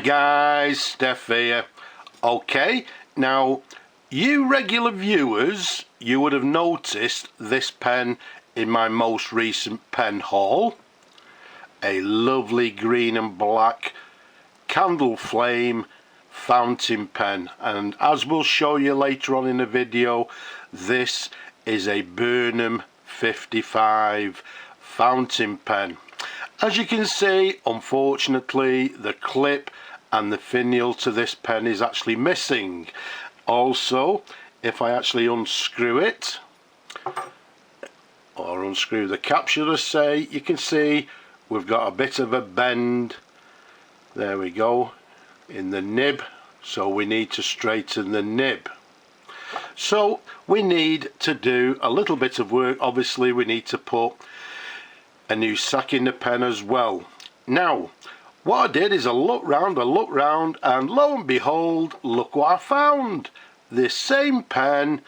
guys, Steph here. Okay, now you regular viewers, you would have noticed this pen in my most recent pen haul. A lovely green and black candle flame fountain pen, and as we'll show you later on in the video, this is a Burnham 55 fountain pen. As you can see, unfortunately the clip and the finial to this pen is actually missing. Also, if I actually unscrew it, or unscrew the cap should I say, you can see we've got a bit of a bend, there we go, in the nib, so we need to straighten the nib. So we need to do a little bit of work. Obviously we need to put a new sack in the pen as well. Now what I did is I looked round, and lo and behold, look what I found. This same pen,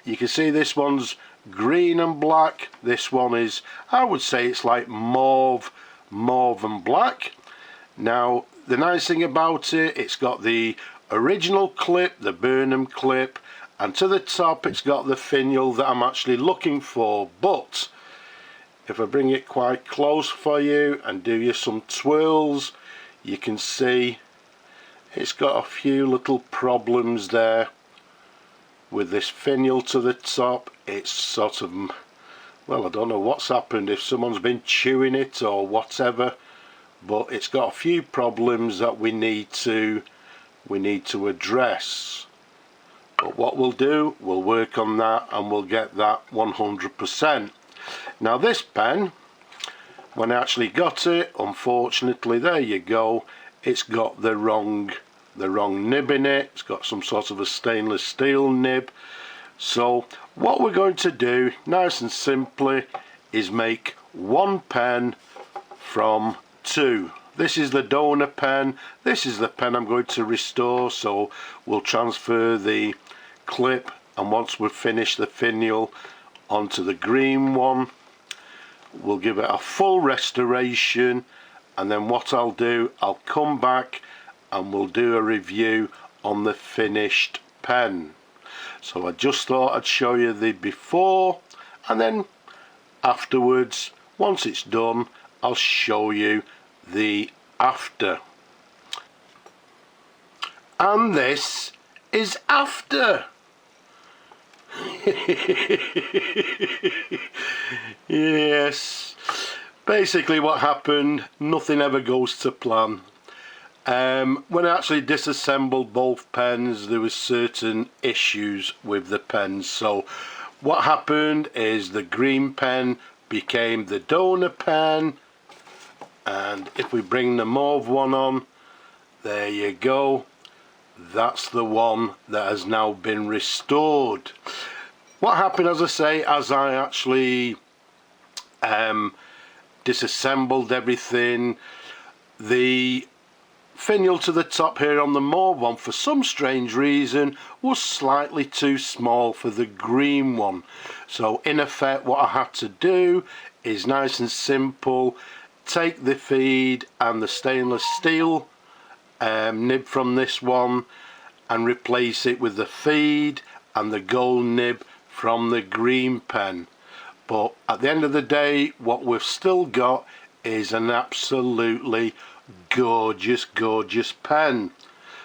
you can see this one's green and black, this one is, I would say it's like mauve and black. Now the nice thing about it, it's got the original clip, the Burnham clip, and to the top it's got the finial that I'm actually looking for. But if I bring it quite close for you and do you some twirls, you can see it's got a few little problems there with this finial to the top. It's sort of, well, I don't know what's happened, if someone's been chewing it or whatever, but it's got a few problems that we need to address. But what we'll do, we'll work on that and we'll get that 100%. Now this pen, when I actually got it, unfortunately, there you go, it's got the wrong nib in it. It's got some sort of a stainless steel nib. So what we're going to do, nice and simply, is make one pen from two. This is the donor pen, this is the pen I'm going to restore, so we'll transfer the clip, and once we've finished the finial onto the green one, we'll give it a full restoration, and then what I'll do, I'll come back and we'll do a review on the finished pen. So I just thought I'd show you the before, and then afterwards, once it's done, I'll show you the after. And this is after. Yes, basically what happened, nothing ever goes to plan. When I actually disassembled both pens, there was certain issues with the pens. So what happened is the green pen became the donor pen, and if we bring the mauve one on, there you go, that's the one that has now been restored. What happened, as I say, as I actually disassembled everything, the finial to the top here on the mauve one, for some strange reason, was slightly too small for the green one. So in effect what I had to do is nice and simple, take the feed and the stainless steel nib from this one and replace it with the feed and the gold nib from the green pen. But at the end of the day, what we've still got is an absolutely gorgeous pen.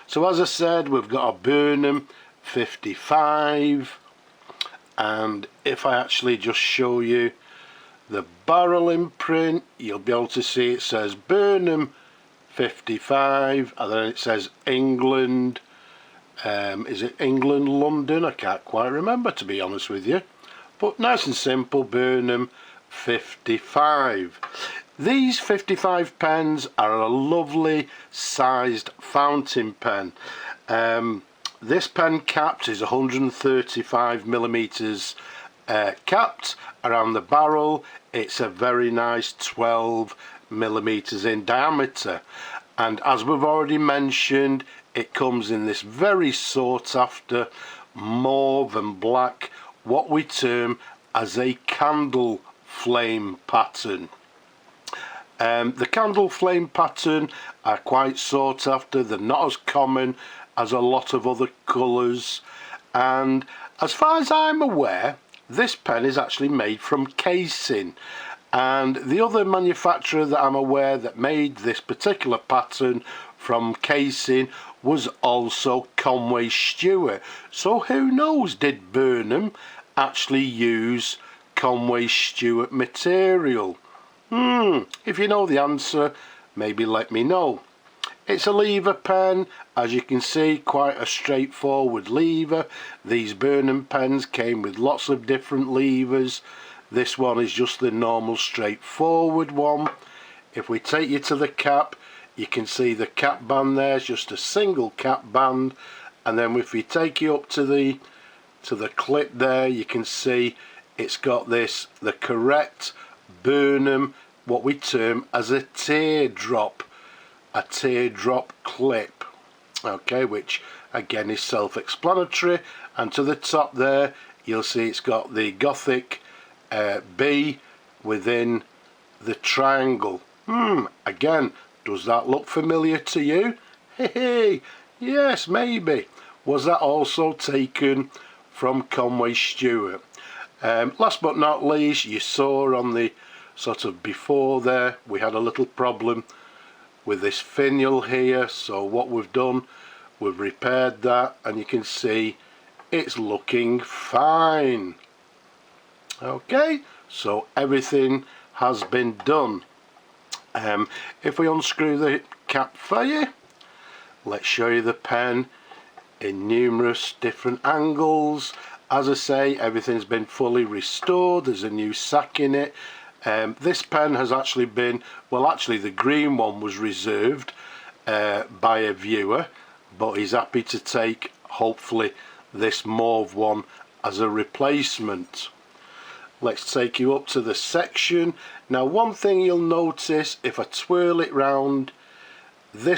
So as I said, we've got a Burnham 55, and if I actually just show you the barrel imprint, you'll be able to see it says Burnham 55, and then it says England. Is it England, London? I can't quite remember, to be honest with you. But nice and simple, Burnham 55. These 55 pens are a lovely sized fountain pen. This pen capped is 135 millimeters capped around the barrel. It's a very nice 12 millimeters in diameter, and as we've already mentioned, it comes in this very sought after mauve and black, what we term as a candle flame pattern. The candle flame pattern are quite sought after. They're not as common as a lot of other colours, and as far as I'm aware, this pen is actually made from casing, and the other manufacturer that I'm aware that made this particular pattern from casing was also Conway Stewart. So who knows, did Burnham actually use Conway Stewart material? If you know the answer, maybe let me know. It's a lever pen, as you can see, quite a straightforward lever. These Burnham pens came with lots of different levers. This one is just the normal straightforward one. If we take you to the cap, you can see the cap band there is just a single cap band, and then if we take you up to the clip there, you can see it's got the correct Burnham, what we term as a teardrop clip, okay, which again is self-explanatory. And to the top there, you'll see it's got the Gothic B within the triangle. Again, does that look familiar to you? Hey, yes, maybe. Was that also taken from Conway Stewart? Last but not least, you saw on the sort of before there, we had a little problem with this finial here. So what we've done, we've repaired that, and you can see it's looking fine. Okay, so everything has been done. If we unscrew the cap for you, let's show you the pen in numerous different angles. As I say, everything's been fully restored. There's a new sack in it. This pen has actually been, well, actually the green one was reserved by a viewer, but he's happy to take hopefully this mauve one as a replacement. Let's take you up to the section. Now, one thing you'll notice if I twirl it round, the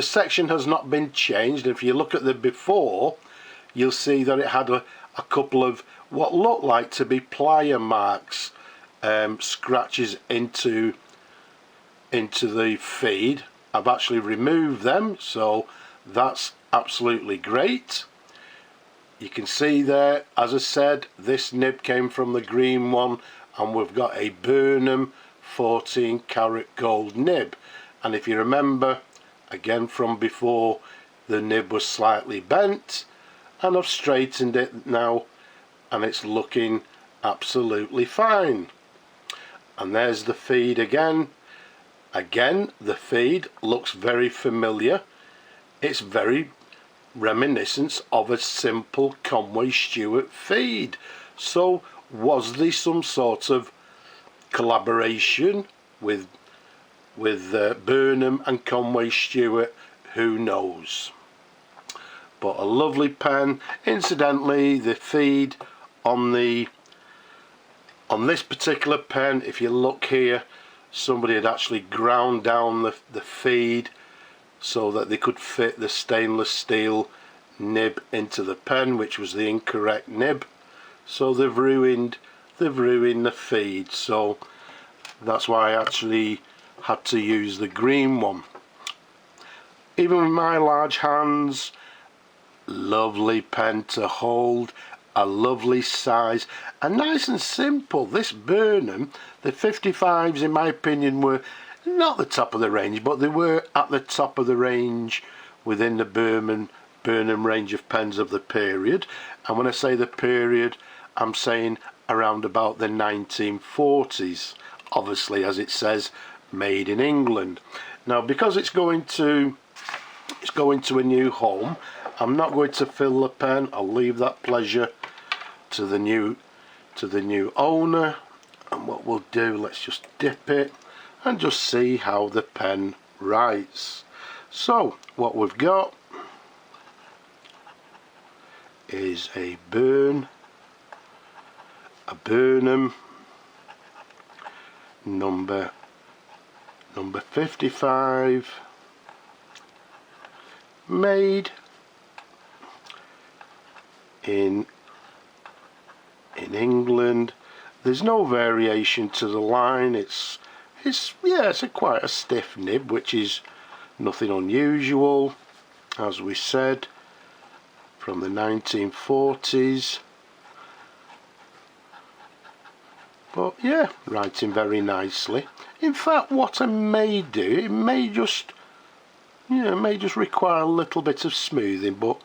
section has not been changed. If you look at the before, you'll see that it had a couple of what looked like to be plier marks, scratches into the feed. I've actually removed them, so that's absolutely great. You can see there, as I said, this nib came from the green one, and we've got a Burnham 14 karat gold nib. And if you remember, again from before, the nib was slightly bent, and I've straightened it now, and it's looking absolutely fine. And there's the feed again. Again, the feed looks very familiar. It's very reminiscent of a simple Conway Stewart feed. So was there some sort of collaboration with Burnham and Conway Stewart? Who knows? But a lovely pen. Incidentally, the feed on this particular pen, if you look here, somebody had actually ground down the feed so that they could fit the stainless steel nib into the pen, which was the incorrect nib. So they've ruined the feed. So that's why I actually had to use the green one. Even with my large hands, lovely pen to hold, a lovely size, and nice and simple. This Burnham, the 55s in my opinion were not the top of the range, but they were at the top of the range within the Burnham range of pens of the period. And when I say the period, I'm saying around about the 1940s, obviously, as it says, made in England. Now, because it's going to a new home, I'm not going to fill the pen. I'll leave that pleasure to the new owner. And what we'll do, let's just dip it and just see how the pen writes. So what we've got is a Burnham number 55, made in England. There's no variation to the line. It's It's quite a stiff nib, which is nothing unusual, as we said, from the 1940s. But yeah, writing very nicely. In fact, what I may do, it may just require a little bit of smoothing, but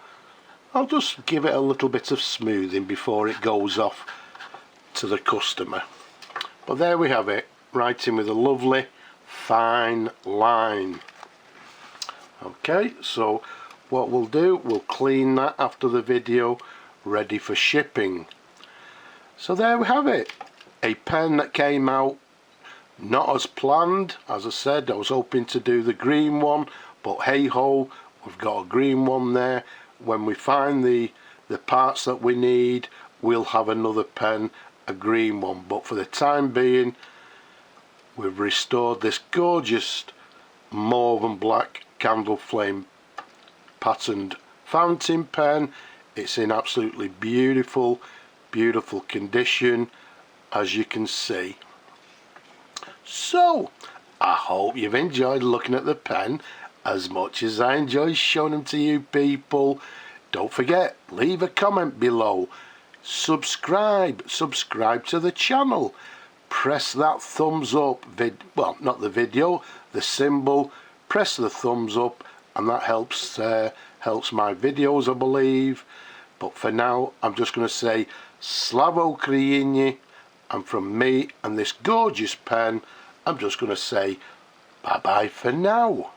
I'll just give it a little bit of smoothing before it goes off to the customer. But there we have it, writing with a lovely fine line. Okay, so what we'll do, we'll clean that after the video, ready for shipping. So there we have it, a pen that came out not as planned. As I said, I was hoping to do the green one, but hey ho, we've got a green one there. When we find the parts that we need, we'll have another pen, a green one. But for the time being, we've restored this gorgeous mauve and black candle flame patterned fountain pen. It's in absolutely beautiful condition, as you can see. So I hope you've enjoyed looking at the pen as much as I enjoy showing them to you people. Don't forget, leave a comment below, subscribe to the channel, press that thumbs up, well, not the video, the symbol, press the thumbs up, and that helps my videos, I believe. But for now, I'm just going to say Slavo Ukraini, and from me and this gorgeous pen, I'm just going to say bye bye for now.